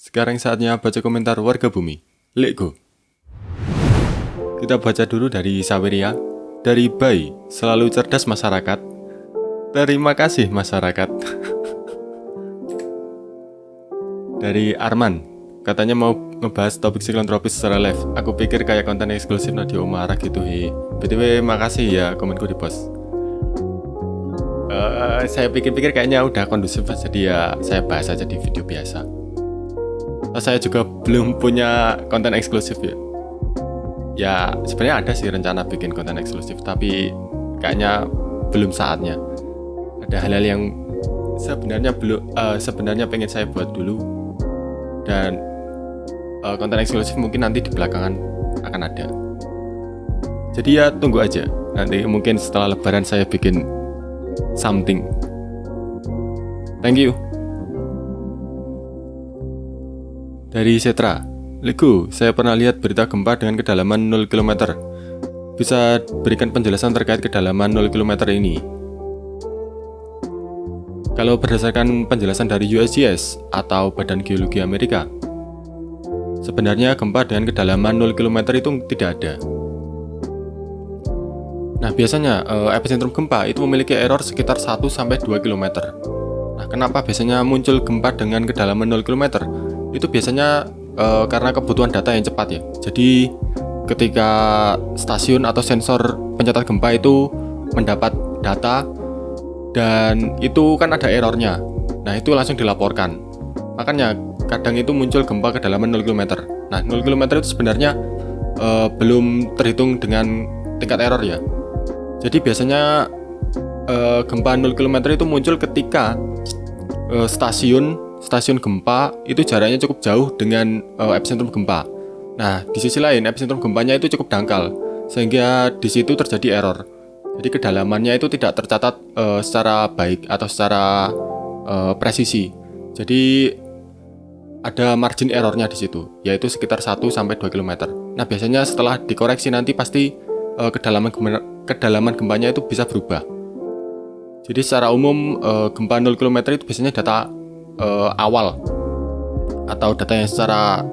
Sekarang saatnya baca komentar warga bumi. Let's go. Kita baca dulu dari Saweria. Dari Bay, selalu cerdas masyarakat. Terima kasih masyarakat. Dari Arman, katanya mau ngebahas topik siklon tropis secara live. Aku pikir kayak konten eksklusif Radio Umara gitu he. BTW makasih ya komenku di post. Saya pikir-pikir kayaknya udah kondusif, jadi ya saya bahas aja di video biasa. Saya juga belum punya konten eksklusif ya. Ya sebenarnya ada sih rencana bikin konten eksklusif, tapi kayaknya belum saatnya. Ada hal-hal yang sebenarnya pengen saya buat dulu, dan konten eksklusif mungkin nanti di belakangan akan ada. Jadi ya tunggu aja. Nanti mungkin setelah Lebaran saya bikin something. Thank you. Dari Setra, Lego, saya pernah lihat berita gempa dengan kedalaman 0 km. Bisa berikan penjelasan terkait kedalaman 0 km ini? Kalau berdasarkan penjelasan dari USGS atau Badan Geologi Amerika, sebenarnya gempa dengan kedalaman 0 km itu tidak ada. Nah, biasanya epicentrum gempa itu memiliki error sekitar 1-2 km. Nah, kenapa biasanya muncul gempa dengan kedalaman 0 km? Itu biasanya karena kebutuhan data yang cepat ya. Jadi ketika stasiun atau sensor pencatat gempa itu mendapat data dan itu kan ada errornya, nah itu langsung dilaporkan. Makanya kadang itu muncul gempa kedalaman 0 km. Nah 0 km itu sebenarnya belum terhitung dengan tingkat error ya. Jadi biasanya gempa 0 km itu muncul ketika stasiun gempa itu jaraknya cukup jauh dengan epicentrum gempa. Nah, di sisi lain epicentrum gempanya itu cukup dangkal, sehingga di situ terjadi error. Jadi kedalamannya itu tidak tercatat secara baik atau secara presisi. Jadi ada margin errornya di situ, yaitu sekitar 1-2 km. Nah, biasanya setelah dikoreksi nanti pasti kedalaman gempanya itu bisa berubah. Jadi secara umum gempa 0 km itu biasanya data awal atau data yang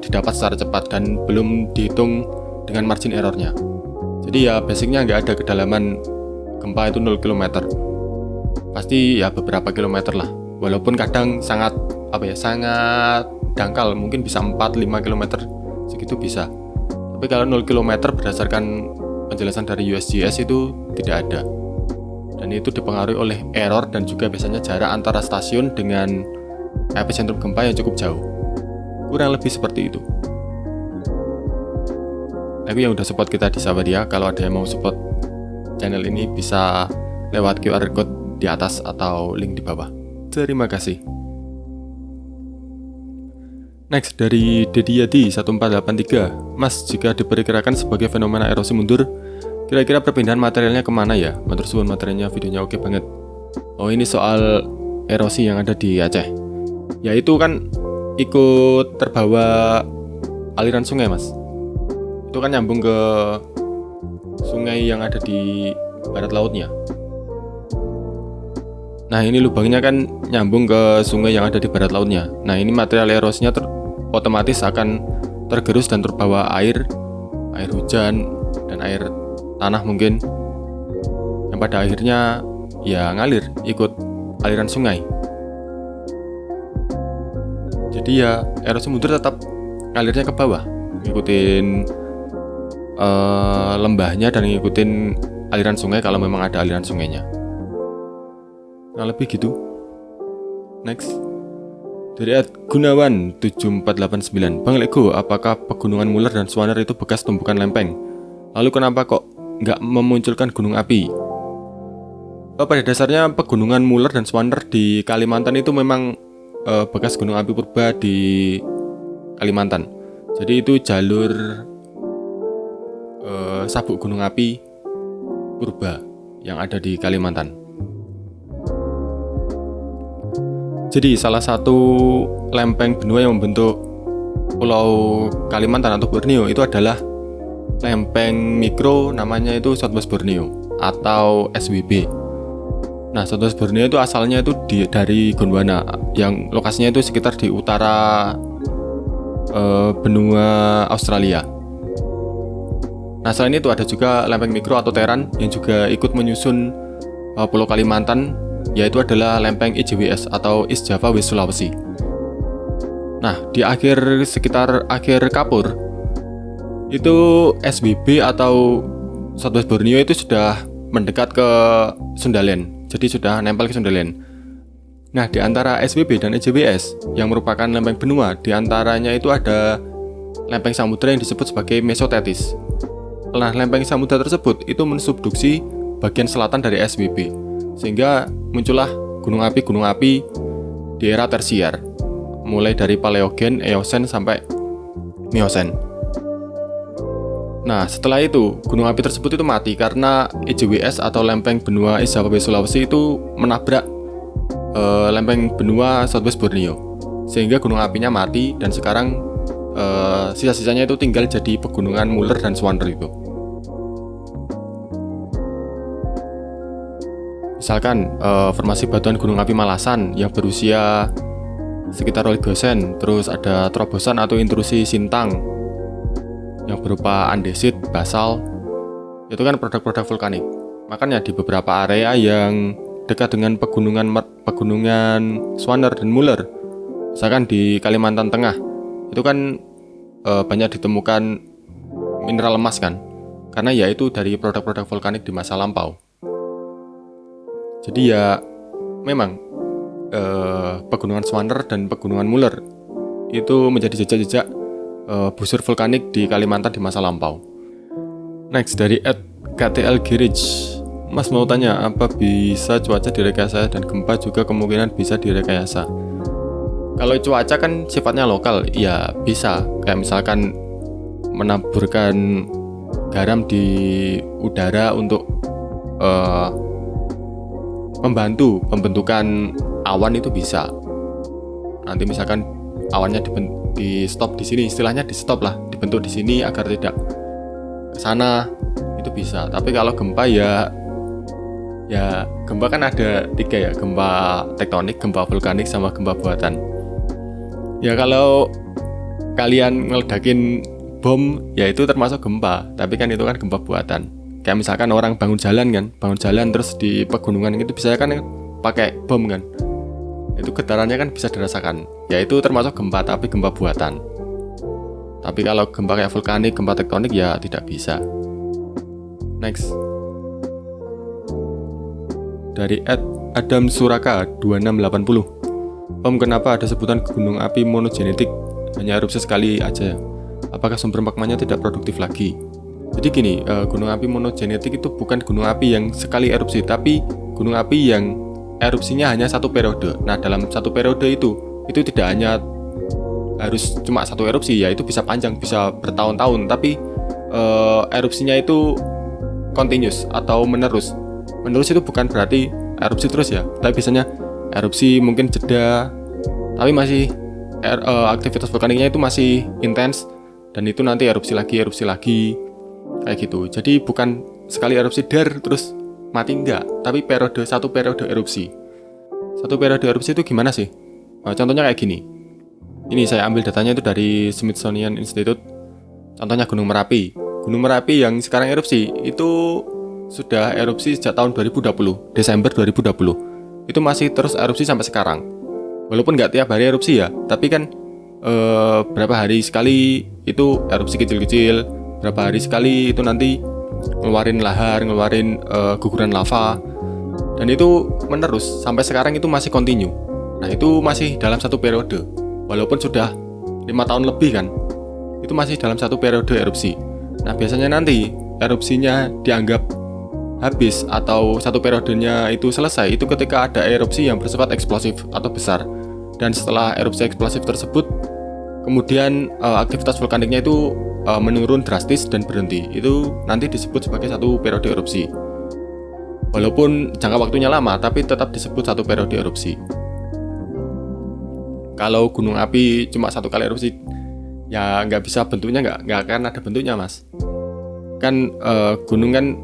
didapat secara cepat dan belum dihitung dengan margin errornya. Jadi ya basicnya nggak ada kedalaman gempa itu 0 km. Pasti ya beberapa kilometer lah. Walaupun kadang sangat dangkal, mungkin bisa 4-5 km segitu bisa. Tapi kalau 0 km berdasarkan penjelasan dari USGS itu tidak ada. Dan itu dipengaruhi oleh error dan juga biasanya jarak antara stasiun dengan epicentrum gempa yang cukup jauh. Kurang lebih seperti itu. Aku yang udah support kita di Saweria, kalau ada yang mau support channel ini bisa lewat QR code di atas atau link di bawah. Terima kasih. Next dari Dedi Yadi 1483. Mas, jika diperkirakan sebagai fenomena erosi mundur, kira-kira perpindahan materialnya kemana ya? Matur suwun, materialnya videonya oke banget. Oh, ini soal erosi yang ada di Aceh. Ya itu kan ikut terbawa aliran sungai, Mas. Itu kan nyambung ke sungai yang ada di barat lautnya. Nah, ini lubangnya kan nyambung ke sungai yang ada di barat lautnya. Nah, ini material erosinya otomatis akan tergerus dan terbawa air hujan dan air tanah mungkin, yang pada akhirnya ya ngalir ikut aliran sungai. Jadi ya erosi mundur tetap ngalirnya ke bawah, ngikutin lembahnya dan ngikutin aliran sungai kalau memang ada aliran sungainya. Nah, lebih gitu. Next dari Gunawan 7489. Bang Lego, apakah pegunungan Muller dan Swaner itu bekas tumbukan lempeng? Lalu kenapa kok nggak memunculkan gunung api? Pada dasarnya pegunungan Muller dan Swaner di Kalimantan itu memang bekas gunung api purba di Kalimantan. Jadi itu jalur sabuk gunung api purba yang ada di Kalimantan. Jadi salah satu lempeng benua yang membentuk Pulau Kalimantan atau Borneo itu adalah lempeng mikro, namanya itu Southwest Borneo atau SWB. Nah, Southwest Borneo itu asalnya itu dari Gondwana, yang lokasinya itu sekitar di utara benua Australia. Nah, selain itu ada juga lempeng mikro atau teran yang juga ikut menyusun Pulau Kalimantan, yaitu adalah lempeng IJWS atau East Java West Sulawesi. Nah, di sekitar akhir Kapur itu SBB atau Southwest Borneo itu sudah mendekat ke Sundaland, jadi sudah nempel ke Sundaland. Nah, di antara SBB dan IJWS yang merupakan lempeng benua, di antaranya itu ada lempeng samudra yang disebut sebagai Mesothetis. Nah, lempeng samudra tersebut itu mensubduksi bagian selatan dari SBB, sehingga muncullah gunung api di era tersier, mulai dari Paleogen, Eosen, sampai Miosen. Nah, setelah itu, gunung api tersebut itu mati karena IJWS atau lempeng benua East Java West Sulawesi itu menabrak lempeng benua Southwest Borneo, sehingga gunung apinya mati dan sekarang sisa-sisanya itu tinggal jadi pegunungan Muller dan Swaner itu. Misalkan formasi batuan gunung api Malasan yang berusia sekitar Oligosen, terus ada terobosan atau intrusi Sintang yang berupa andesit, basal, itu kan produk-produk vulkanik. Makanya di beberapa area yang dekat dengan pegunungan Swaner dan Muller, misalkan di Kalimantan Tengah, itu kan banyak ditemukan mineral emas kan, karena ya itu dari produk-produk vulkanik di masa lampau. Jadi ya memang pegunungan Swaner dan pegunungan Muller itu menjadi jejak-jejak busur vulkanik di Kalimantan di masa lampau. Next dari @KTL Garage, Mas mau tanya, apa bisa cuaca direkayasa dan gempa juga kemungkinan bisa direkayasa? Kalau cuaca kan sifatnya lokal, ya bisa. Kayak misalkan menaburkan garam di udara untuk membantu pembentukan awan itu bisa. Nanti misalkan awannya di stop di sini, istilahnya di stop lah, dibentuk di sini agar tidak ke sana, itu bisa. Tapi kalau gempa ya gempa kan ada 3 ya, gempa tektonik, gempa vulkanik, sama gempa buatan. Ya kalau kalian ngeledakin bom, ya itu termasuk gempa, tapi kan itu kan gempa buatan. Kayak misalkan orang bangun jalan terus di pegunungan itu bisa kan pakai bom kan, itu getarannya kan bisa dirasakan. Ya itu termasuk gempa, tapi gempa buatan. Tapi kalau gempa kayak vulkanik, gempa tektonik ya tidak bisa. Next dari @Adam Suraka 2680, Om, kenapa ada sebutan gunung api monogenetik, hanya erupsi sekali aja? Apakah sumber magmanya tidak produktif lagi? Jadi gini, gunung api monogenetik itu bukan gunung api yang sekali erupsi, tapi gunung api yang erupsinya hanya satu periode. Nah, dalam satu periode itu tidak hanya harus cuma satu erupsi, ya itu bisa panjang, bisa bertahun-tahun, tapi erupsinya itu continuous atau menerus. Menerus itu bukan berarti erupsi terus ya, tapi biasanya erupsi mungkin jeda, tapi masih aktivitas vulkaniknya itu masih intens, dan itu nanti erupsi lagi kayak gitu. Jadi bukan sekali erupsi terus mati, enggak, tapi satu periode erupsi. Satu periode erupsi itu gimana sih? Contohnya kayak gini. Ini saya ambil datanya itu dari Smithsonian Institute. Contohnya Gunung Merapi. Gunung Merapi yang sekarang erupsi itu sudah erupsi sejak tahun 2020, Desember 2020. Itu masih terus erupsi sampai sekarang. Walaupun nggak tiap hari erupsi ya, tapi kan berapa hari sekali itu erupsi kecil-kecil, berapa hari sekali itu nanti ngeluarin lahar, ngeluarin guguran lava, dan itu menerus sampai sekarang itu masih continue. Nah, itu masih dalam satu periode, walaupun sudah 5 tahun lebih kan, itu masih dalam satu periode erupsi. Nah, biasanya nanti erupsinya dianggap habis atau satu periodenya itu selesai itu ketika ada erupsi yang bersifat eksplosif atau besar. Dan setelah erupsi eksplosif tersebut, kemudian aktivitas vulkaniknya itu menurun drastis dan berhenti. Itu nanti disebut sebagai satu periode erupsi. Walaupun jangka waktunya lama, tapi tetap disebut satu periode erupsi. Kalau gunung api cuma satu kali erupsi, ya nggak bisa, bentuknya nggak akan ada bentuknya, Mas. Kan gunung kan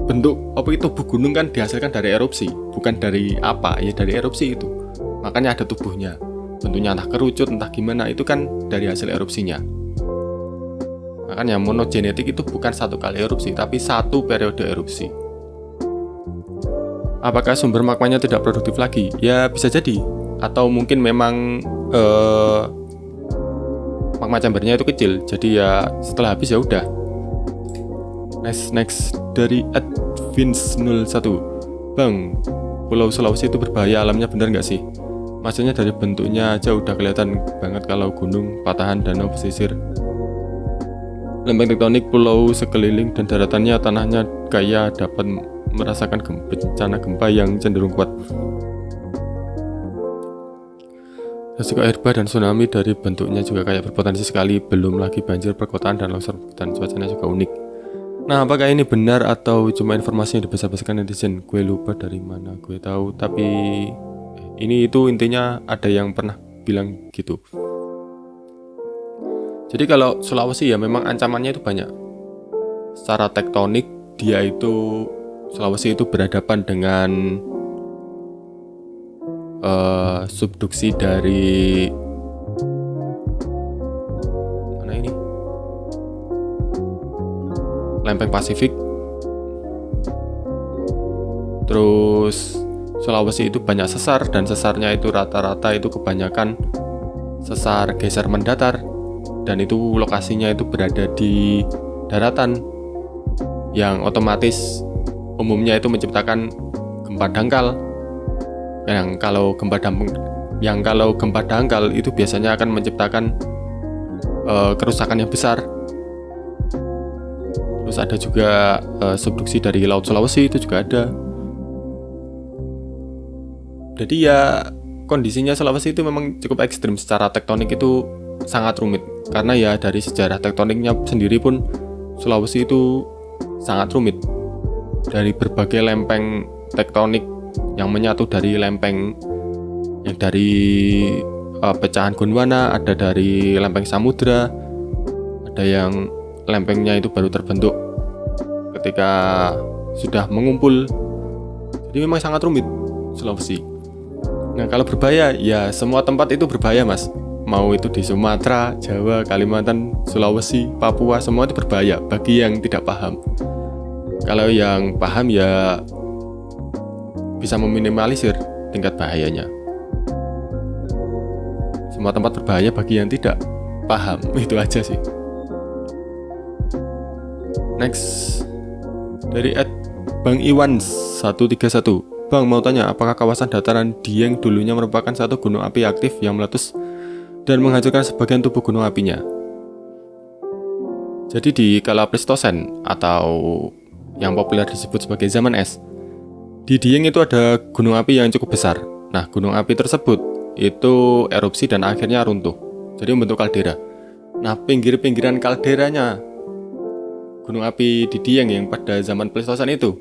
bentuk tubuh gunung kan dihasilkan dari erupsi, bukan dari apa ya, dari erupsi itu. Makanya ada tubuhnya. bentuknya entah kerucut, entah gimana, itu kan dari hasil erupsinya. Makanya monogenetik itu bukan satu kali erupsi, tapi satu periode erupsi. Apakah sumber magmanya tidak produktif lagi? Ya bisa jadi. Atau mungkin memang magma chambernya itu kecil, jadi ya setelah habis ya udah. Next dari @vince01. Bang, Pulau Sulawesi itu berbahaya alamnya, benar nggak sih? Maksudnya dari bentuknya aja udah kelihatan banget kalau gunung, patahan, danau, pesisir, lempeng tektonik, pulau sekeliling, dan daratannya tanahnya kayak dapat merasakan bencana gempa yang cenderung kuat. Resiko air bah dan tsunami dari bentuknya juga kayak berpotensi sekali, belum lagi banjir, perkotaan, dan longsor, dan cuacanya juga unik. Nah, apakah ini benar atau cuma informasi yang dibesar-besarkan netizen? Gue lupa dari mana gue tahu, tapi ini itu intinya ada yang pernah bilang gitu. Jadi kalau Sulawesi ya memang ancamannya itu banyak. Secara tektonik dia itu Sulawesi itu berhadapan dengan subduksi dari mana ini? Lempeng Pasifik. Terus Sulawesi itu banyak sesar, dan sesarnya itu rata-rata itu kebanyakan sesar geser mendatar, dan itu lokasinya itu berada di daratan yang otomatis umumnya itu menciptakan gempa dangkal. Yang kalau gempa dangkal itu biasanya akan menciptakan kerusakan yang besar. Terus ada juga subduksi dari Laut Sulawesi, itu juga ada. Jadi ya kondisinya Sulawesi itu memang cukup ekstrim. Secara tektonik itu sangat rumit, karena ya dari sejarah tektoniknya sendiri pun Sulawesi itu sangat rumit. Dari berbagai lempeng tektonik yang menyatu dari lempeng yang dari pecahan Gondwana, ada dari lempeng samudra, ada yang lempengnya itu baru terbentuk ketika sudah mengumpul. Jadi memang sangat rumit Sulawesi. Nah, kalau berbahaya, ya semua tempat itu berbahaya, Mas. Mau itu di Sumatera, Jawa, Kalimantan, Sulawesi, Papua, semua itu berbahaya bagi yang tidak paham. Kalau yang paham ya bisa meminimalisir tingkat bahayanya. Semua tempat berbahaya bagi yang tidak paham, itu aja sih. Next dari @bangiwan131. Bang, mau tanya, apakah kawasan dataran Dieng dulunya merupakan satu gunung api aktif yang meletus dan menghancurkan sebagian tubuh gunung apinya? Jadi di kala Pleistosen atau yang populer disebut sebagai zaman es, di Dieng itu ada gunung api yang cukup besar. Nah, gunung api tersebut itu erupsi dan akhirnya runtuh, jadi membentuk kaldera. Nah, pinggir-pinggiran kalderanya gunung api di Dieng yang pada zaman Pleistosen itu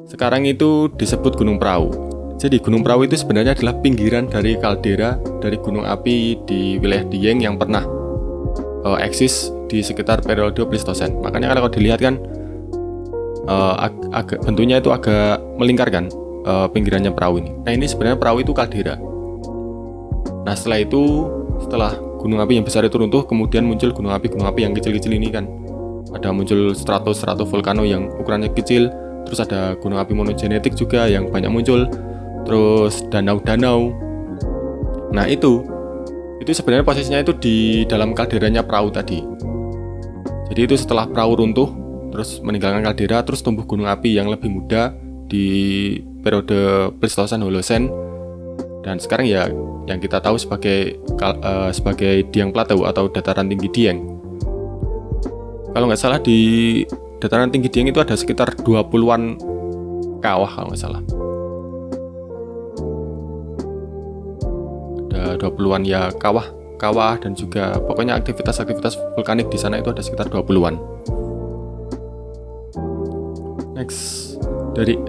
sekarang itu disebut Gunung Prau. Jadi Gunung Prau itu sebenarnya adalah pinggiran dari kaldera dari gunung api di wilayah Dieng yang pernah eksis di sekitar periode Pleistosen. Makanya kalau dilihat kan agak bentuknya itu agak melingkar kan, pinggirannya perahu ini. Nah, ini sebenarnya perahu itu kaldera. Nah, setelah gunung api yang besar itu runtuh, kemudian muncul gunung api yang kecil-kecil ini kan. Ada muncul stratovulkano yang ukurannya kecil. Terus ada gunung api monogenetik juga yang banyak muncul. Terus danau-danau. Nah, itu sebenarnya posisinya itu di dalam kalderanya perahu tadi. Jadi itu setelah perahu runtuh, terus meninggalkan kaldera, terus tumbuh gunung api yang lebih muda di periode Pleistosen Holosen. Dan sekarang ya yang kita tahu sebagai Dieng Plateau atau dataran tinggi Dieng. Kalau nggak salah di dataran tinggi Dieng itu ada sekitar 20-an kawah kalau nggak salah. Ada 20-an ya kawah dan juga pokoknya aktivitas vulkanik di sana itu ada sekitar 20-an. Next dari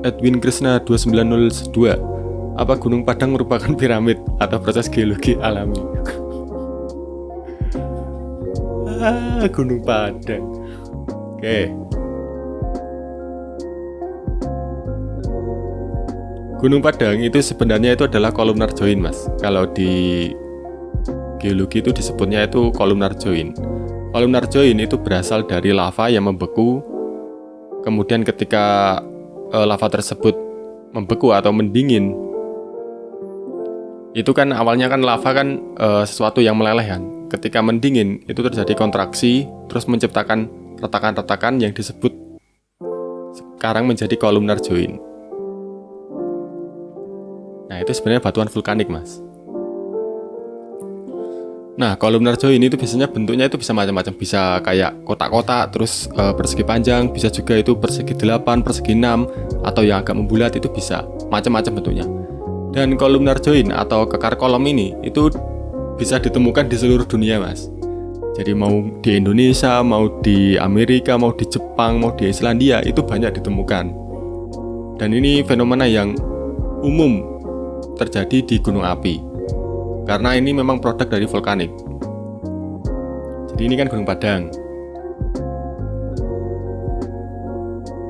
@edwinkrishna2902. Apa Gunung Padang merupakan piramid atau proses geologi alami? Gunung Padang. Oke. Gunung Padang itu sebenarnya itu adalah columnar joint, Mas. Kalau di geologi itu disebutnya itu columnar joint. Columnar joint itu berasal dari lava yang membeku. Kemudian ketika lava tersebut membeku atau mendingin, itu kan awalnya kan lava kan sesuatu yang meleleh kan. Ketika mendingin itu terjadi kontraksi, terus menciptakan retakan-retakan yang disebut sekarang menjadi columnar joint. Nah, itu sebenarnya batuan vulkanik, Mas. Nah, columnar joint itu biasanya bentuknya itu bisa macam-macam. Bisa kayak kotak-kotak, terus persegi panjang, bisa juga itu persegi 8, persegi 6, atau yang agak membulat itu bisa. Macam-macam bentuknya. Dan columnar joint atau kekar kolom ini itu bisa ditemukan di seluruh dunia, Mas. Jadi mau di Indonesia, mau di Amerika, mau di Jepang, mau di Islandia, itu banyak ditemukan. Dan ini fenomena yang umum terjadi di gunung api, karena ini memang produk dari vulkanik. Jadi ini kan Gunung Padang.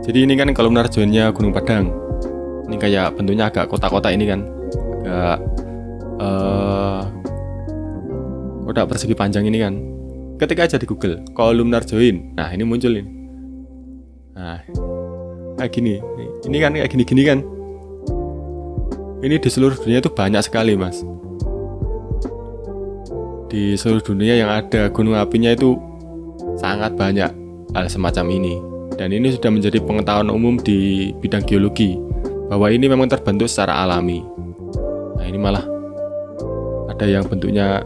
Jadi ini kan columnar joint-nya Gunung Padang. Ini kayak bentuknya agak kotak-kotak ini kan, agak kotak persegi panjang ini kan. Ketika aja di Google columnar joint, nah ini muncul ini. Nah, kayak gini. Ini kan kayak gini-gini kan. Ini di seluruh dunia itu banyak sekali, Mas. Di seluruh dunia yang ada gunung apinya itu sangat banyak hal semacam ini. Dan ini sudah menjadi pengetahuan umum di bidang geologi bahwa ini memang terbentuk secara alami. Nah, ini malah ada yang bentuknya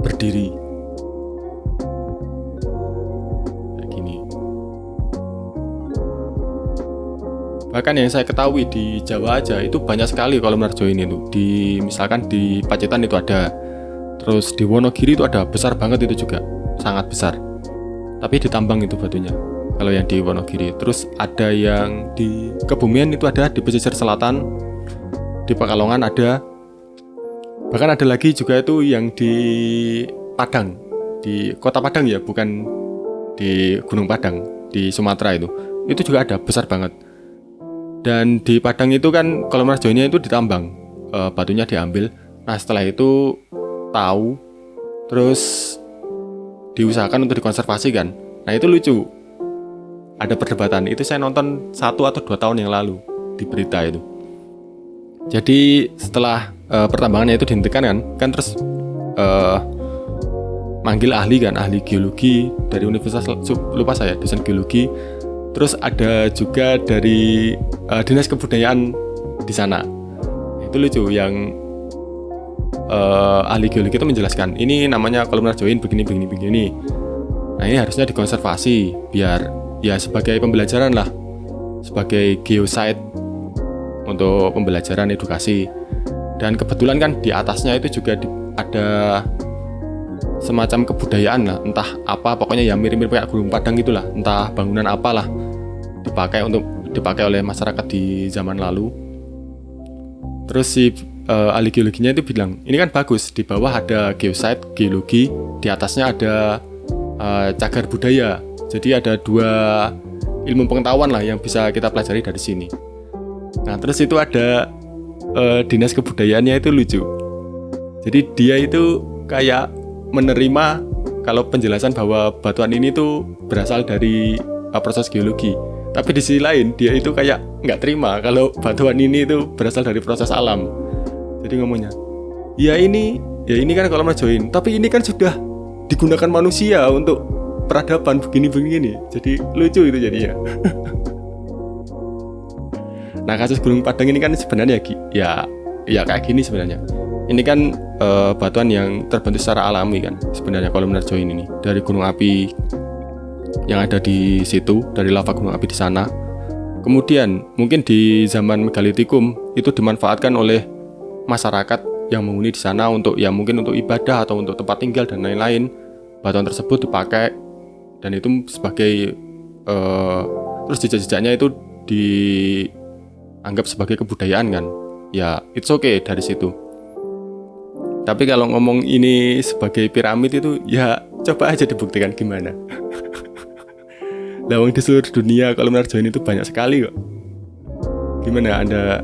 berdiri kayak gini. Bahkan yang saya ketahui di Jawa aja itu banyak sekali columnar joint itu. Misalkan di Pacitan itu ada. Terus di Wonogiri itu ada, besar banget itu juga, sangat besar. Tapi ditambang itu batunya. Kalau yang di Wonogiri. Terus ada yang di Kebumen itu ada, di pesisir selatan. Di Pekalongan ada. Bahkan ada lagi juga itu yang di Padang. Di Kota Padang ya, bukan di Gunung Padang, di Sumatera itu. Itu juga ada, besar banget. Dan di Padang itu kan columnar joint-nya itu ditambang, batunya diambil. Nah, setelah itu tahu, terus diusahakan untuk dikonservasi kan. Nah, itu lucu. Ada perdebatan. Itu saya nonton 1 atau 2 tahun yang lalu di berita itu. Jadi setelah pertambangannya itu dihentikan kan terus manggil ahli kan, ahli geologi dari universitas, lupa saya, dosen geologi. Terus ada juga dari dinas kebudayaan di sana. Itu lucu, yang ahli geologi itu menjelaskan, ini namanya columnar joint begini. Nah, ini harusnya dikonservasi biar ya sebagai pembelajaran lah, sebagai geosite untuk pembelajaran edukasi. Dan kebetulan kan di atasnya itu juga ada semacam kebudayaan lah, entah apa, pokoknya ya mirip-mirip kayak Gunung Padang gitulah, entah bangunan apalah dipakai oleh masyarakat di zaman lalu. Terus si ahli geologinya itu bilang, ini kan bagus, di bawah ada geosite, geologi, di atasnya ada cagar budaya. Jadi ada 2 ilmu pengetahuan lah yang bisa kita pelajari dari sini. Nah, terus itu ada dinas kebudayaannya itu lucu. Jadi dia itu kayak menerima kalau penjelasan bahwa batuan ini tuh berasal dari proses geologi. Tapi di sisi lain dia itu kayak nggak terima kalau batuan ini itu berasal dari proses alam. Jadi ngomongnya, ya ini kan columnar joint, tapi ini kan sudah digunakan manusia untuk peradaban begini. Jadi lucu itu jadinya. Nah, kasus Gunung Padang ini kan sebenarnya ya kayak gini sebenarnya. Ini kan batuan yang terbentuk secara alami kan sebenarnya columnar joint ini, dari gunung api yang ada di situ, dari lava gunung api di sana. Kemudian mungkin di zaman megalitikum itu dimanfaatkan oleh masyarakat yang menghuni di sana untuk ya mungkin untuk ibadah atau untuk tempat tinggal dan lain-lain. Batuan tersebut dipakai dan itu sebagai terus jejak-jejaknya itu dianggap sebagai kebudayaan kan. Ya, it's okay dari situ. Tapi kalau ngomong ini sebagai piramid itu ya coba aja dibuktikan gimana. Lawang di seluruh dunia columnar join itu banyak sekali kok. Gimana Anda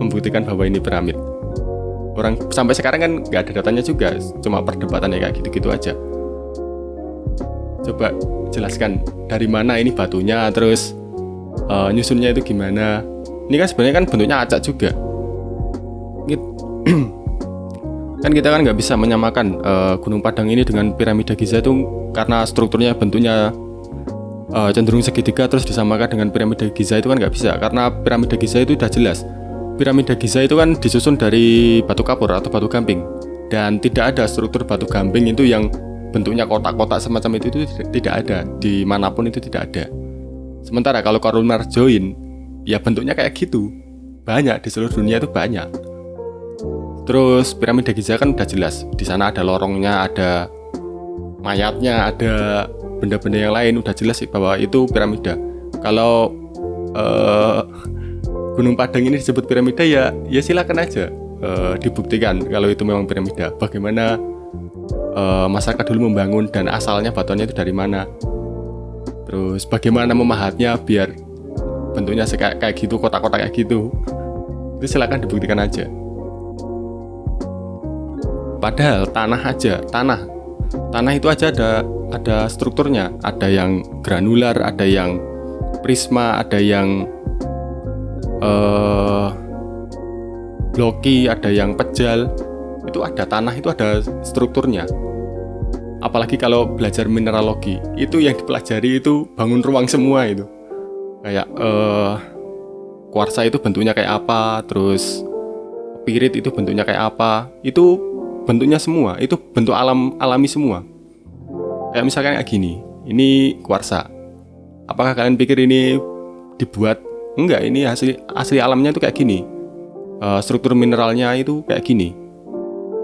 membuktikan bahwa ini piramid? Orang sampai sekarang kan nggak ada datanya juga, cuma perdebatannya kayak gitu-gitu aja. Coba jelaskan dari mana ini batunya, terus nyusunnya itu gimana. Ini kan sebenarnya kan bentuknya acak juga. Kan kita kan nggak bisa menyamakan Gunung Padang ini dengan piramida Giza itu karena strukturnya bentuknya cenderung segitiga terus disamakan dengan piramida Giza itu kan nggak bisa, karena piramida Giza itu udah jelas. Piramida Giza itu kan disusun dari batu kapur atau batu gamping, dan tidak ada struktur batu gamping itu yang bentuknya kotak-kotak semacam itu tidak ada, dimanapun itu tidak ada. Sementara kalau columnar join ya bentuknya kayak gitu, banyak di seluruh dunia itu banyak. Terus piramida Giza kan udah jelas, di sana ada lorongnya, ada mayatnya, ada benda-benda yang lain, udah jelas sih bahwa itu piramida. Kalau Gunung Padang ini disebut piramida ya silakan aja dibuktikan kalau itu memang piramida. Bagaimana masyarakat dulu membangun dan asalnya batuannya itu dari mana. Terus bagaimana memahatnya biar bentuknya kayak gitu, kotak-kotak kayak gitu. Itu silakan dibuktikan aja. Padahal tanah itu aja ada strukturnya, ada yang granular, ada yang prisma, ada yang blocky, ada yang pejal. Itu ada tanah, itu ada strukturnya. Apalagi kalau belajar mineralogi, itu yang dipelajari itu bangun ruang semua itu. Kayak kuarsa itu bentuknya kayak apa, terus pirit itu bentuknya kayak apa. Itu bentuknya semua, itu bentuk alami semua. Kayak misalkan kayak gini, ini kuarsa. Apakah kalian pikir ini dibuat? Enggak, ini asli alamnya itu kayak gini. Struktur mineralnya itu kayak gini.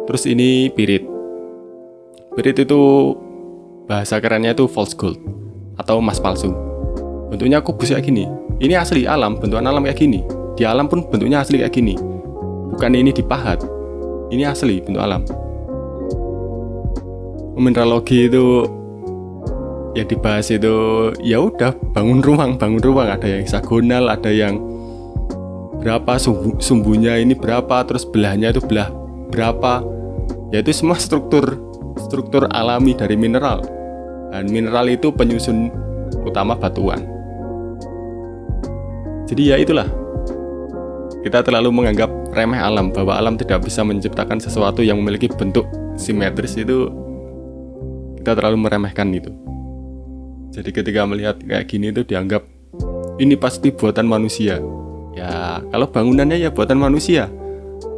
Terus ini pirit. Pirit itu bahasa kerennya itu false gold atau emas palsu. Bentuknya kubus kayak gini. Ini asli alam, bentukan alam kayak gini. Di alam pun bentuknya asli kayak gini. Bukan ini dipahat. Ini asli bentuk alam. Mineralogi itu ya dibahas itu ya udah bangun ruang, ada yang heksagonal, ada yang berapa sumbunya ini berapa, terus belahnya itu belah berapa. Ya itu semua struktur alami dari mineral. Dan mineral itu penyusun utama batuan. Jadi ya itulah, kita terlalu menganggap remeh alam, bahwa alam tidak bisa menciptakan sesuatu yang memiliki bentuk simetris. Itu kita terlalu meremehkan itu. Jadi ketika melihat kayak gini itu dianggap ini pasti buatan manusia. Ya kalau bangunannya ya buatan manusia,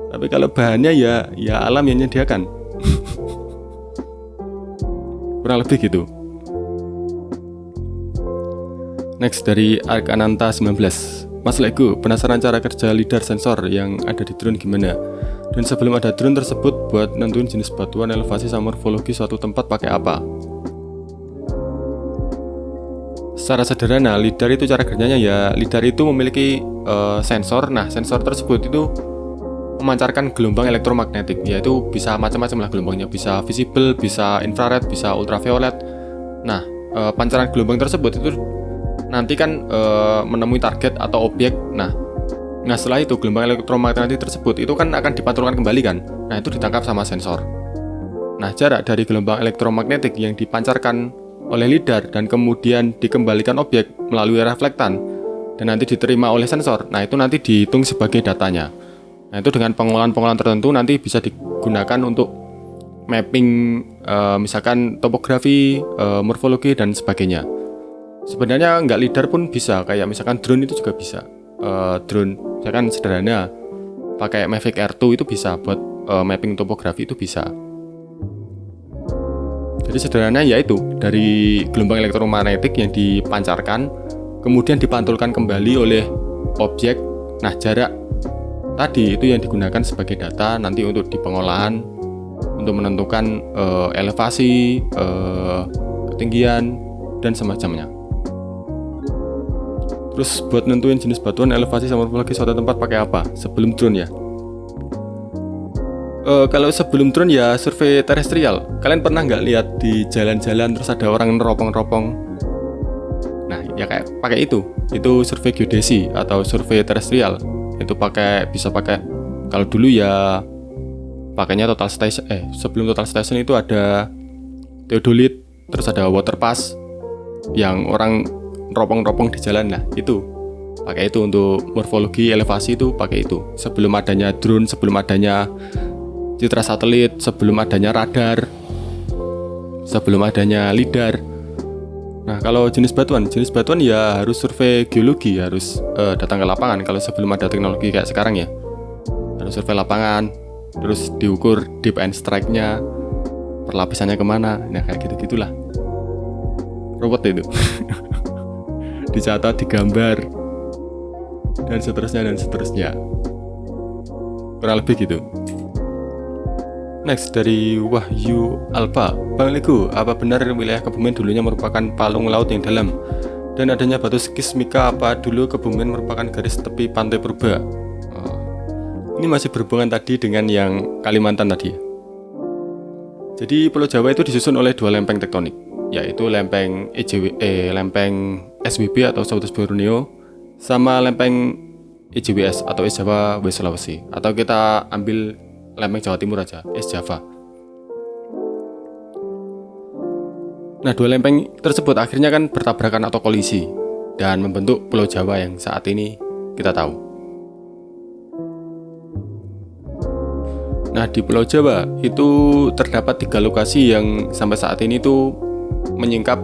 tapi kalau bahannya ya alam yang menyediakan. Kurang lebih gitu. Next dari Arkananta 19. Mas Lego, penasaran cara kerja lidar sensor yang ada di drone gimana? Dan sebelum ada drone tersebut, buat nentuin jenis batuan, elevasi, sama morfologi suatu tempat pakai apa? Secara sederhana, lidar itu cara kerjanya ya, lidar itu memiliki sensor. Nah, sensor tersebut itu memancarkan gelombang elektromagnetik, yaitu bisa macam-macam lah gelombangnya, bisa visible, bisa infrared, bisa ultraviolet. Nah, pancaran gelombang tersebut itu nanti kan menemui target atau objek. Nah setelah itu gelombang elektromagnetik tersebut itu kan akan dipantulkan kembali kan. Nah itu ditangkap sama sensor. Nah jarak dari gelombang elektromagnetik yang dipancarkan oleh lidar dan kemudian dikembalikan objek melalui reflektan dan nanti diterima oleh sensor. Nah itu nanti dihitung sebagai datanya. Nah itu dengan pengolahan tertentu nanti bisa digunakan untuk mapping misalkan topografi, morfologi dan sebagainya. Sebenarnya nggak lidar pun bisa, kayak misalkan drone itu juga bisa. Drone misalkan sederhana pakai Mavic Air 2 itu bisa buat mapping topografi, itu bisa. Jadi sederhananya yaitu dari gelombang elektromagnetik yang dipancarkan kemudian dipantulkan kembali oleh objek. Nah jarak tadi itu yang digunakan sebagai data nanti untuk di pengolahan untuk menentukan elevasi, ketinggian dan semacamnya. Terus buat nentuin jenis batuan, elevasi, sama morfologi suatu tempat pakai apa? Sebelum drone ya. Kalau sebelum drone ya survei terestrial. Kalian pernah nggak lihat di jalan-jalan terus ada orang neropong-neropong? Nah ya kayak pakai itu survei geodesi atau survei terestrial. Itu bisa pakai, kalau dulu ya pakainya total station, sebelum total station itu ada theodolite, terus ada waterpass yang orang neropong-neropong di jalan. Nah itu pakai itu untuk morfologi elevasi, itu pakai itu sebelum adanya drone, sebelum adanya citra satelit, sebelum adanya radar, sebelum adanya lidar. Nah kalau jenis batuan ya harus survei geologi, harus datang ke lapangan. Kalau sebelum ada teknologi kayak sekarang ya harus survei lapangan, terus diukur deep and strike-nya, perlapisannya kemana. Nah kayak gitu-gitulah, robot itu dicatat, digambar, dan seterusnya, kurang lebih gitu. Next dari Wahyu Alfa, Bang Lego, apa benar wilayah Kebumen dulunya merupakan palung laut yang dalam? Dan adanya batu skismika, apa dulu Kebumen merupakan garis tepi pantai purba? Ini masih berhubungan tadi dengan yang Kalimantan tadi. Jadi Pulau Jawa itu disusun oleh dua lempeng tektonik, yaitu lempeng lempeng SWB atau Southwest Borneo, sama lempeng EJWS atau East Java West Sulawesi, atau kita ambil lempeng Jawa Timur aja, East Java. Nah, dua lempeng tersebut akhirnya kan bertabrakan atau kolisi dan membentuk Pulau Jawa yang saat ini kita tahu. Nah, di Pulau Jawa itu terdapat 3 lokasi yang sampai saat ini tuh menyingkap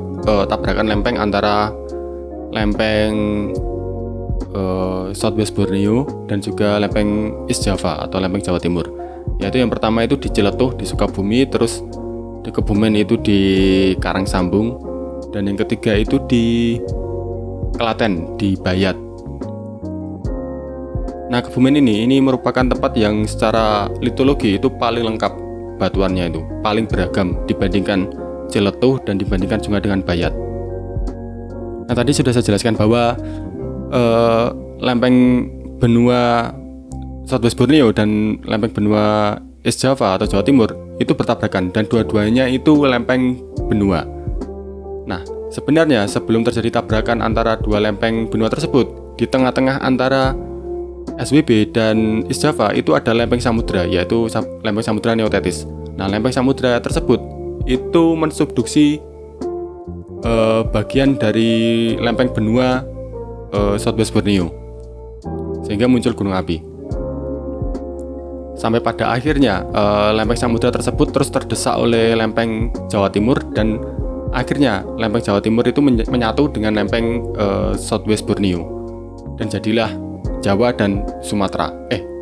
tabrakan lempeng antara lempeng Southwest Borneo dan juga lempeng East Java atau lempeng Jawa Timur. Yaitu yang pertama itu di Ciletuh di Sukabumi, terus di Kebumen itu di Karangsambung, dan yang ketiga itu di Klaten di Bayat. Nah, Kebumen ini merupakan tempat yang secara litologi itu paling lengkap batuannya, itu paling beragam dibandingkan Ciletuh dan dibandingkan juga dengan Bayat. Nah, tadi sudah saya jelaskan bahwa lempeng benua Southwest Borneo dan lempeng benua East Java atau Jawa Timur itu bertabrakan dan dua-duanya itu lempeng benua. Nah, sebenarnya sebelum terjadi tabrakan antara dua lempeng benua tersebut, di tengah-tengah antara SWB dan East Java itu ada lempeng samudra, yaitu lempeng samudra Neotetis. Nah, lempeng samudra tersebut itu mensubduksi bagian dari lempeng benua Southwest Borneo, sehingga muncul gunung api. Sampai pada akhirnya lempeng samudra tersebut terus terdesak oleh lempeng Jawa Timur, dan akhirnya lempeng Jawa Timur itu menyatu dengan lempeng Southwest Borneo, dan jadilah Jawa dan Sumatera.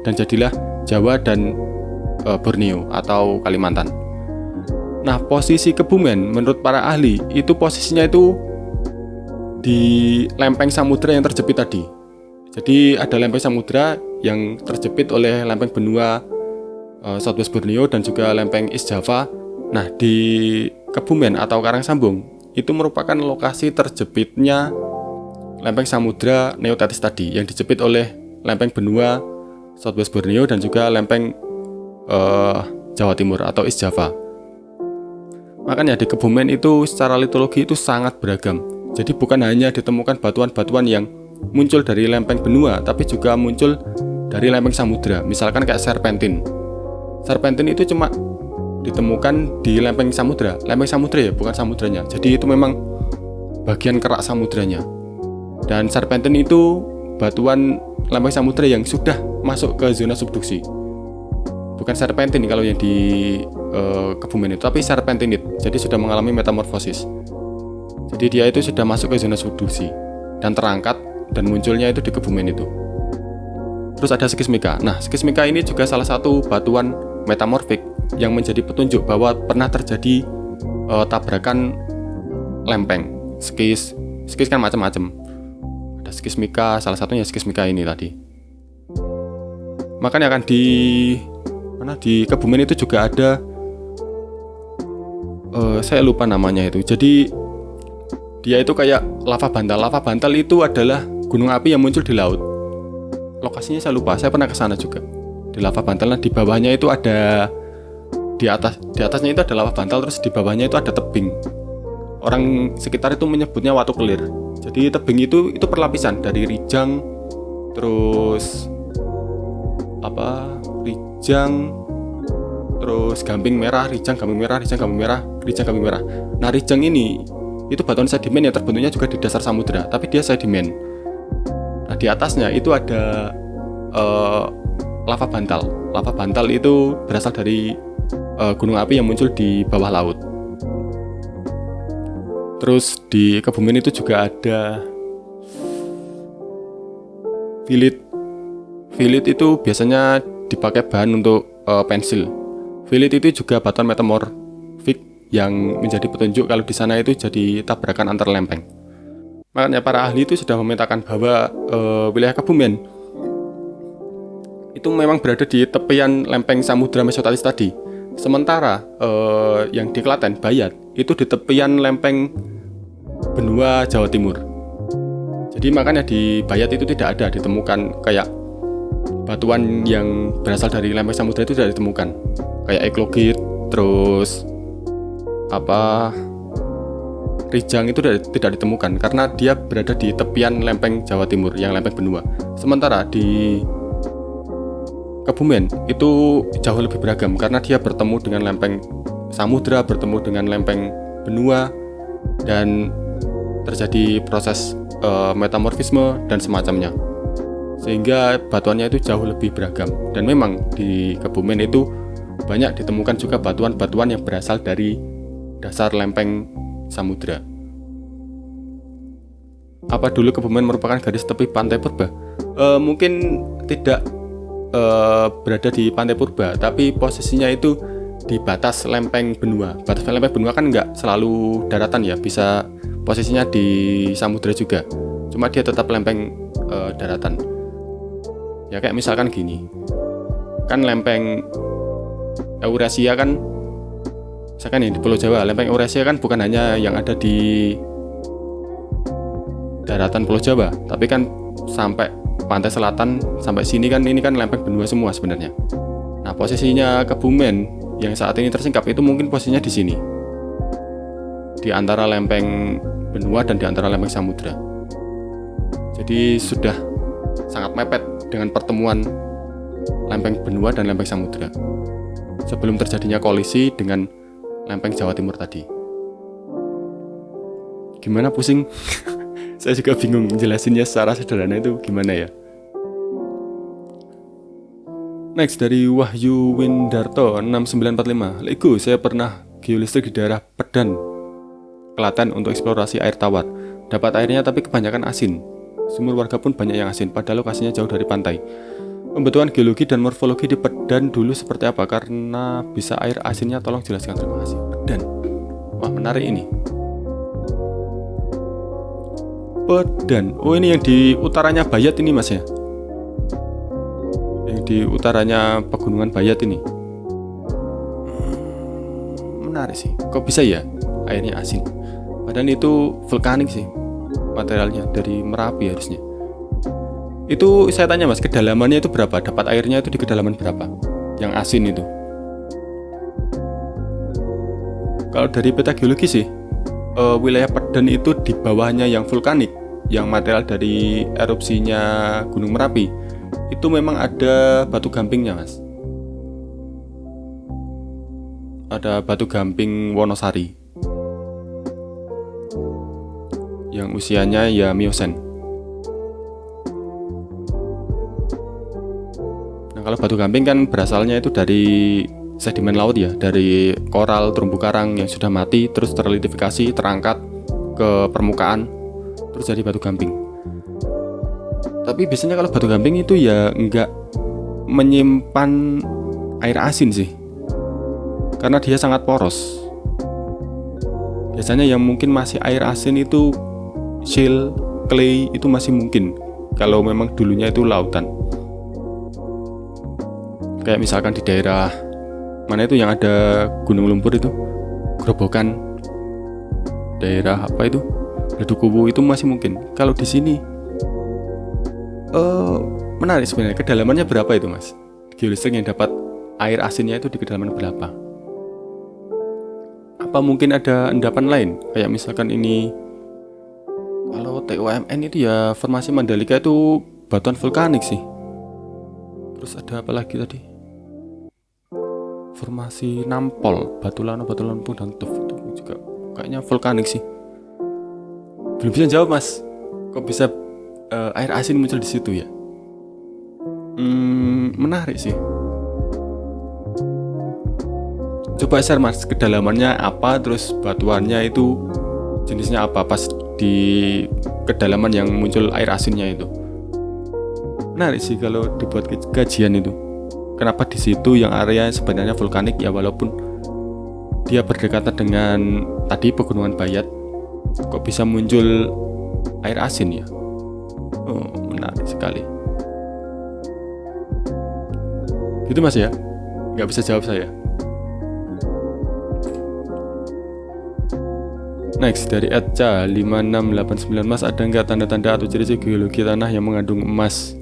Dan jadilah Jawa dan Borneo atau Kalimantan. Nah, posisi Kebumen menurut para ahli itu posisinya itu di lempeng samudra yang terjepit tadi. Jadi ada lempeng samudra yang terjepit oleh lempeng benua Southwest Borneo dan juga lempeng East Java. Nah, di Kebumen atau Karangsambung itu merupakan lokasi terjepitnya lempeng samudra Neotetis tadi yang dijepit oleh lempeng benua Southwest Borneo dan juga lempeng Jawa Timur atau East Java. Makanya di Kebumen itu secara litologi itu sangat beragam. Jadi bukan hanya ditemukan batuan-batuan yang muncul dari lempeng benua, tapi juga muncul dari lempeng samudra. Misalkan kayak serpentin. Serpentin itu cuma ditemukan di lempeng samudra. Lempeng samudra ya, bukan samudranya. Jadi itu memang bagian kerak samudranya. Dan serpentin itu batuan lempeng samudra yang sudah masuk ke zona subduksi. Bukan serpentin kalau yang di Kebumen itu, tapi serpentinit. Jadi sudah mengalami metamorfosis. Jadi dia itu sudah masuk ke zona subduksi dan terangkat, dan munculnya itu di Kebumen itu. Terus ada skismika. Nah, skismika ini juga salah satu batuan metamorfik yang menjadi petunjuk bahwa pernah terjadi tabrakan lempeng. Skis kan macam-macam. Ada skismika, salah satunya skismika ini tadi. Makanya kan di Kebumen itu juga ada saya lupa namanya itu. Jadi dia itu kayak lava bantal. Lava bantal itu adalah gunung api yang muncul di laut. Lokasinya saya lupa, saya pernah ke sana juga. Di lava bantal, di bawahnya itu ada di atasnya itu ada lava bantal, terus di bawahnya itu ada tebing. Orang sekitar itu menyebutnya Watu Kelir. Jadi tebing itu perlapisan dari rijang, terus rijang, terus gamping merah, rijang, gamping merah, rijang, gamping merah, rijang, gamping merah. Nah, rijang ini itu batuan sedimen yang terbentuknya juga di dasar samudera, tapi dia sedimen. Nah, di atasnya itu ada lava bantal. Lava bantal itu berasal dari gunung api yang muncul di bawah laut. Terus di Kebumen itu juga ada fillit. Fillit itu biasanya dipakai bahan untuk pensil. Fillit itu juga batuan metamorfik yang menjadi petunjuk kalau di sana itu jadi tabrakan antar lempeng. Makanya para ahli itu sudah memetakan bahwa wilayah Kebumen itu memang berada di tepian lempeng Samudra Mesotatis tadi. Sementara yang di Klaten, Bayat, itu di tepian lempeng benua Jawa Timur. Jadi makanya di Bayat itu tidak ada ditemukan kayak batuan yang berasal dari lempeng samudra itu tidak ditemukan. Kayak eklogit, terus rijang itu tidak ditemukan karena dia berada di tepian lempeng Jawa Timur yang lempeng benua. Sementara di Kebumen itu jauh lebih beragam karena dia bertemu dengan lempeng samudra, bertemu dengan lempeng benua, dan terjadi proses metamorfisme dan semacamnya, sehingga batuannya itu jauh lebih beragam. Dan memang di Kebumen itu banyak ditemukan juga batuan-batuan yang berasal dari dasar lempeng samudra. Apa dulu Kebumen merupakan garis tepi pantai purba? Mungkin tidak berada di pantai purba, tapi posisinya itu di batas lempeng benua. Batas lempeng benua kan nggak selalu daratan ya, bisa posisinya di samudra juga, cuma dia tetap lempeng daratan. Ya kayak misalkan gini, kan lempeng Eurasia kan, misalkan yang di Pulau Jawa, lempeng Eurasia kan bukan hanya yang ada di daratan Pulau Jawa, tapi kan sampai pantai selatan sampai sini kan, ini kan lempeng benua semua sebenarnya. Nah, posisinya Kebumen yang saat ini tersingkap itu mungkin posisinya di sini, di antara lempeng benua dan di antara lempeng samudra. Jadi sudah sangat mepet dengan pertemuan lempeng benua dan lempeng samudra sebelum terjadinya kolisi dengan lempeng Jawa Timur tadi. Gimana, pusing? Saya juga bingung jelasinnya secara sederhana itu gimana ya. Next dari Wahyu Windarto 6945. Lego, saya pernah geolistrik di daerah Pedan, Klaten untuk eksplorasi air tawar. Dapat airnya tapi kebanyakan asin. Sumur warga pun banyak yang asin, padahal lokasinya jauh dari pantai. Pembentukan geologi dan morfologi di Pedan dulu seperti apa? Karena bisa air asinnya, tolong jelaskan, terima kasih. Pedan. Wah, menarik ini. Pedan. Oh, ini yang di utaranya Bayat ini, Mas ya? Yang di utaranya Pegunungan Bayat ini. Menarik sih. Kok bisa ya airnya asin? Padahal itu vulkanik sih materialnya, dari Merapi harusnya. Itu saya tanya, Mas, kedalamannya itu berapa? Dapat airnya itu di kedalaman berapa? Yang asin itu. Kalau dari peta geologi sih, wilayah Pedan itu di bawahnya yang vulkanik, yang material dari erupsinya Gunung Merapi, itu memang ada batu gampingnya, Mas. Ada batu gamping Wonosari yang usianya ya Miosen. Nah, kalau batu gamping kan berasalnya itu dari sedimen laut ya, dari koral, terumbu karang yang sudah mati terus terlitifikasi, terangkat ke permukaan, terus jadi batu gamping. Tapi biasanya kalau batu gamping itu ya enggak menyimpan air asin sih, karena dia sangat poros. Biasanya yang mungkin masih air asin itu shale, clay, itu masih mungkin kalau memang dulunya itu lautan. Kayak misalkan di daerah mana itu yang ada gunung lumpur itu, Grobogan, daerah apa itu, Ledukuwu, itu masih mungkin. Kalau di sini menarik sebenarnya, kedalamannya berapa itu, Mas? Geolistrik yang dapat air asinnya itu di kedalaman berapa? Apa mungkin ada endapan lain? Kayak misalkan ini, kalau Kalau TUMN itu ya formasi Mandalika itu batuan vulkanik sih. Terus ada apa lagi tadi? Formasi Nampol, Batu Lampung dan Tuf itu juga kayaknya vulkanik sih. Belum bisa jawab mas. Kok bisa air asin muncul di situ ya? Menarik sih. Coba share mas, kedalamannya apa, terus batuannya itu jenisnya apa pas di kedalaman yang muncul air asinnya itu. Menarik sih kalau dibuat kajian itu. Kenapa di situ yang area sebenarnya vulkanik ya, walaupun dia berdekatan dengan tadi pegunungan Bayat, kok bisa muncul air asin ya? Oh, menarik sekali. Gitu mas ya? Nggak bisa jawab saya. Next dari Edca 5689, mas ada nggak tanda-tanda atau ciri-ciri geologi tanah yang mengandung emas?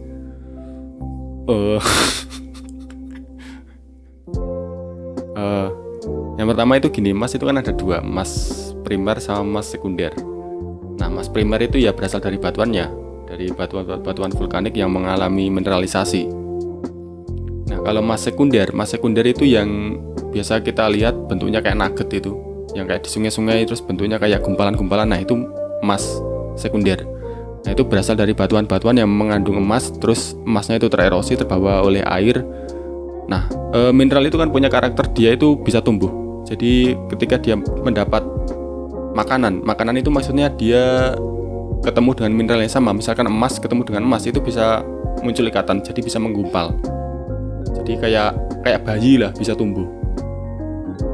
Yang pertama itu gini, emas itu kan ada dua, emas primer sama emas sekunder. Nah, emas primer itu ya berasal dari batuannya, dari batuan vulkanik yang mengalami mineralisasi. Nah, kalau emas sekunder itu yang biasa kita lihat bentuknya kayak nugget itu, yang kayak di sungai-sungai terus bentuknya kayak gumpalan-gumpalan. Nah, itu emas sekunder. Nah, itu berasal dari batuan-batuan yang mengandung emas, terus emasnya itu tererosi, terbawa oleh air. Nah, mineral itu kan punya karakter dia itu bisa tumbuh. Jadi ketika dia mendapat makanan itu maksudnya dia ketemu dengan mineral yang sama. Misalkan emas ketemu dengan emas, itu bisa muncul ikatan, jadi bisa menggumpal. Jadi kayak bayi lah, bisa tumbuh.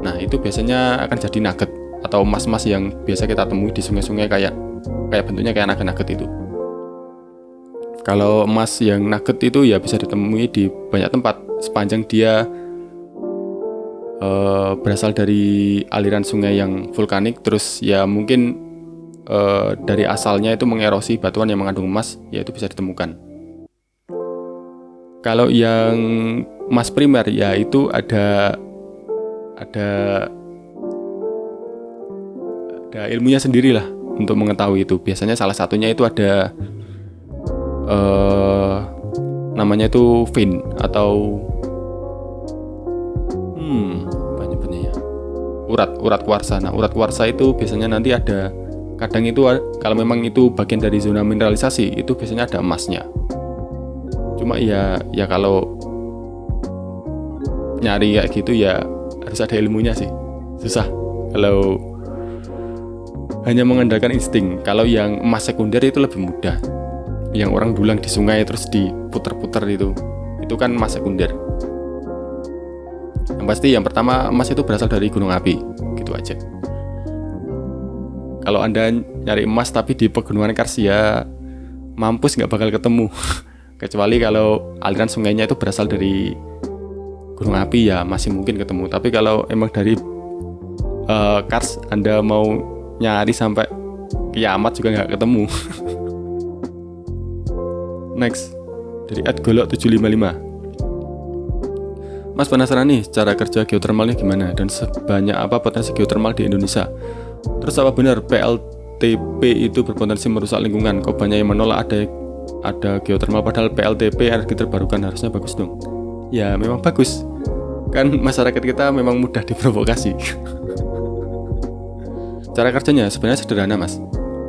Nah, itu biasanya akan jadi nugget atau emas-emas yang biasa kita temui di sungai-sungai kayak bentuknya kayak nugget-nugget itu. Kalau emas yang nugget itu ya bisa ditemui di banyak tempat sepanjang dia berasal dari aliran sungai yang vulkanik, terus ya mungkin dari asalnya itu mengerosi batuan yang mengandung emas, ya itu bisa ditemukan. Kalau yang emas primer ya itu ada ilmunya sendiri lah untuk mengetahui itu. Biasanya salah satunya itu ada namanya itu vein atau banyak-banyak ya, urat kuarsa. Nah, urat kuarsa itu biasanya nanti ada, kadang itu kalau memang itu bagian dari zona mineralisasi itu biasanya ada emasnya. Cuma ya kalau nyari kayak gitu ya harus ada ilmunya sih, susah kalau hanya mengandalkan insting. Kalau yang emas sekunder itu lebih mudah, yang orang dulang di sungai terus diputer-puter itu kan emas sekunder. Yang pasti yang pertama, emas itu berasal dari gunung api, gitu aja. Kalau Anda nyari emas tapi di pegunungan Kars ya mampus, nggak bakal ketemu. Kecuali kalau aliran sungainya itu berasal dari gunung api ya masih mungkin ketemu. Tapi kalau emang dari Kars Anda mau nyari sampai kiamat juga nggak ketemu. Next dari @golok755, Mas penasaran nih cara kerja geotermalnya gimana dan sebanyak apa potensi geotermal di Indonesia. Terus apa benar PLTP itu berpotensi merusak lingkungan? Kok banyak yang menolak ada geotermal, padahal PLTP energi terbarukan harusnya bagus dong. Ya memang bagus, kan masyarakat kita memang mudah diprovokasi. Cara kerjanya sebenarnya sederhana mas.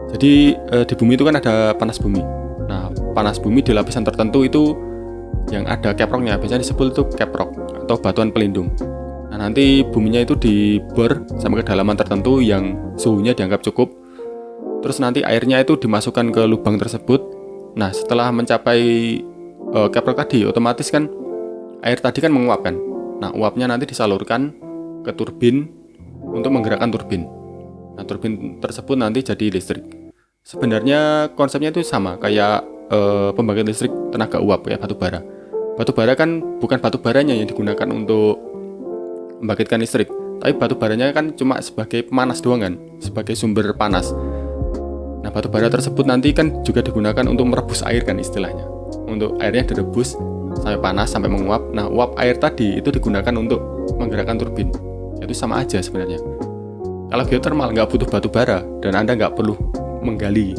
Jadi di bumi itu kan ada panas bumi. Nah, panas bumi di lapisan tertentu itu yang ada keproknya, biasanya disebut itu keprok atau batuan pelindung. Nah, nanti buminya itu dibor sampai kedalaman tertentu yang suhunya dianggap cukup. Terus nanti airnya itu dimasukkan ke lubang tersebut. Nah, setelah mencapai keprok tadi, otomatis kan air tadi kan menguap kan. Nah, uapnya nanti disalurkan ke turbin untuk menggerakkan turbin. Nah, turbin tersebut nanti jadi listrik. Sebenarnya konsepnya itu sama kayak pembangkit listrik tenaga uap kayak batu bara. Batu bara kan bukan batu baranya yang digunakan untuk membangkitkan listrik, tapi batu baranya kan cuma sebagai pemanas doang kan, sebagai sumber panas. Nah, batu bara tersebut nanti kan juga digunakan untuk merebus air kan istilahnya. Untuk airnya direbus sampai panas, sampai menguap. Nah, uap air tadi itu digunakan untuk menggerakkan turbin. Itu sama aja sebenarnya. Kalau geothermal nggak butuh batu bara dan Anda nggak perlu menggali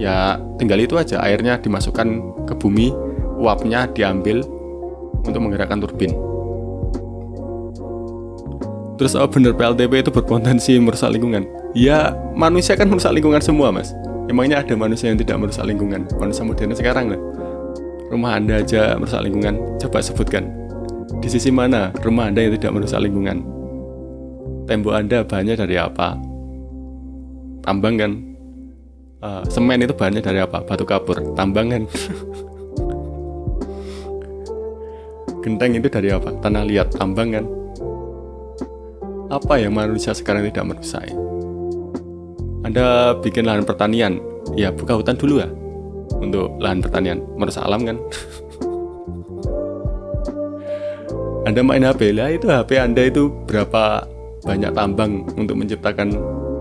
ya tinggal itu aja, airnya dimasukkan ke bumi, uapnya diambil untuk menggerakkan turbin. Terus bener PLTP itu berpotensi merusak lingkungan? Ya manusia kan merusak lingkungan semua mas. Emangnya ada manusia yang tidak merusak lingkungan? Manusia modern sekarang lah. Rumah Anda aja merusak lingkungan. Coba sebutkan, di sisi mana rumah Anda yang tidak merusak lingkungan? Tembok Anda bahannya dari apa? Tambang kan? Semen itu bahannya dari apa? Batu kapur, tambang kan? Genteng itu dari apa? Tanah liat, tambang kan? Apa yang manusia sekarang tidak merusak? Anda bikin lahan pertanian, ya buka hutan dulu ya untuk lahan pertanian, merusak alam kan? Anda main HP lah, itu HP Anda itu berapa banyak tambang untuk menciptakan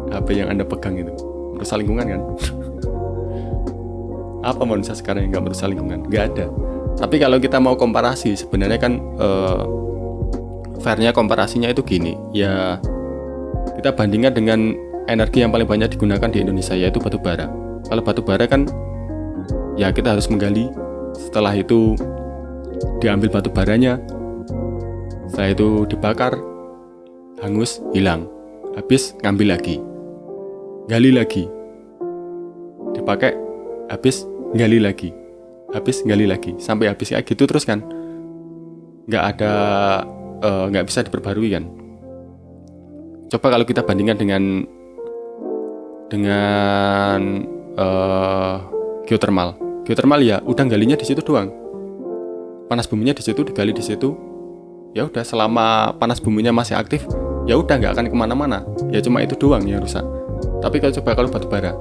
HP yang Anda pegang itu, merusak lingkungan kan? Apa manusia sekarang yang nggak merusak lingkungan? Nggak ada. Tapi kalau kita mau komparasi, sebenarnya kan fairnya komparasinya itu gini, ya kita bandingkan dengan energi yang paling banyak digunakan di Indonesia, yaitu batu bara. Kalau batu bara kan ya kita harus menggali, setelah itu diambil batu baranya, setelah itu dibakar, hangus, hilang, habis ngambil lagi, gali lagi, dipakai, habis gali lagi, habis gali lagi, sampai habis kayak gitu terus kan, nggak bisa diperbarui kan. Coba kalau kita bandingkan dengan geothermal ya udah galinya di situ doang, panas buminya di situ, digali di situ, ya udah selama panas buminya masih aktif, ya udah nggak akan kemana-mana, ya cuma itu doang yang rusak. Tapi kalau batu bara,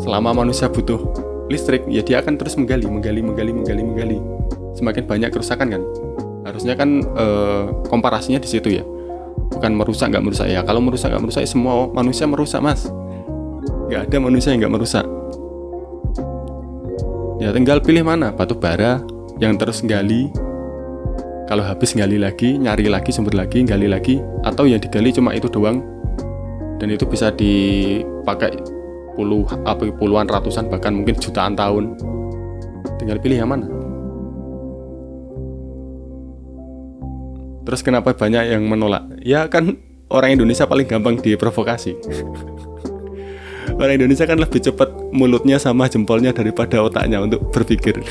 selama manusia butuh listrik, ya dia akan terus menggali. Semakin banyak kerusakan kan. Harusnya kan komparasinya di situ ya, bukan merusak nggak merusak ya. Kalau merusak nggak merusak, semua manusia merusak mas. Nggak ada manusia yang nggak merusak. Ya tinggal pilih mana, batu bara yang terus gali, kalau habis gali lagi, nyari lagi sumber lagi, gali lagi, atau yang digali cuma itu doang dan itu bisa dipakai puluhan, ratusan, bahkan mungkin jutaan tahun. Tinggal pilih yang mana. Terus kenapa banyak yang menolak? Ya kan orang Indonesia paling gampang diprovokasi. Orang Indonesia kan lebih cepat mulutnya sama jempolnya daripada otaknya untuk berpikir.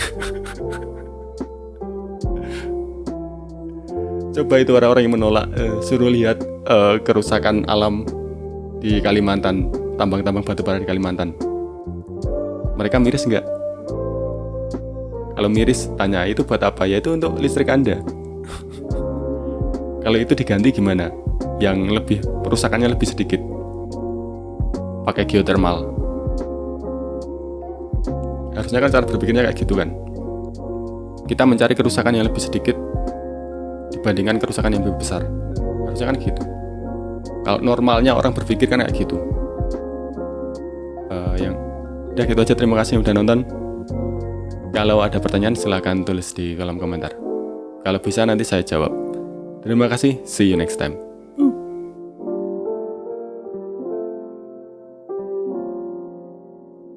Coba itu orang-orang yang menolak, suruh lihat kerusakan alam di Kalimantan, tambang-tambang batu bara di Kalimantan. Mereka miris nggak? Kalau miris, tanya itu buat apa? Ya itu untuk listrik Anda. Kalau itu diganti gimana? Yang lebih, perusakannya lebih sedikit, pakai geothermal. Harusnya kan cara berpikirnya kayak gitu kan. Kita mencari kerusakan yang lebih sedikit dibandingkan kerusakan yang lebih besar. Harusnya kan gitu. Kalau normalnya orang berpikir kan kayak gitu. Udah gitu aja, terima kasih udah nonton. Kalau ada pertanyaan silahkan tulis di kolom komentar. Kalau bisa nanti saya jawab. Terima kasih, see you next time.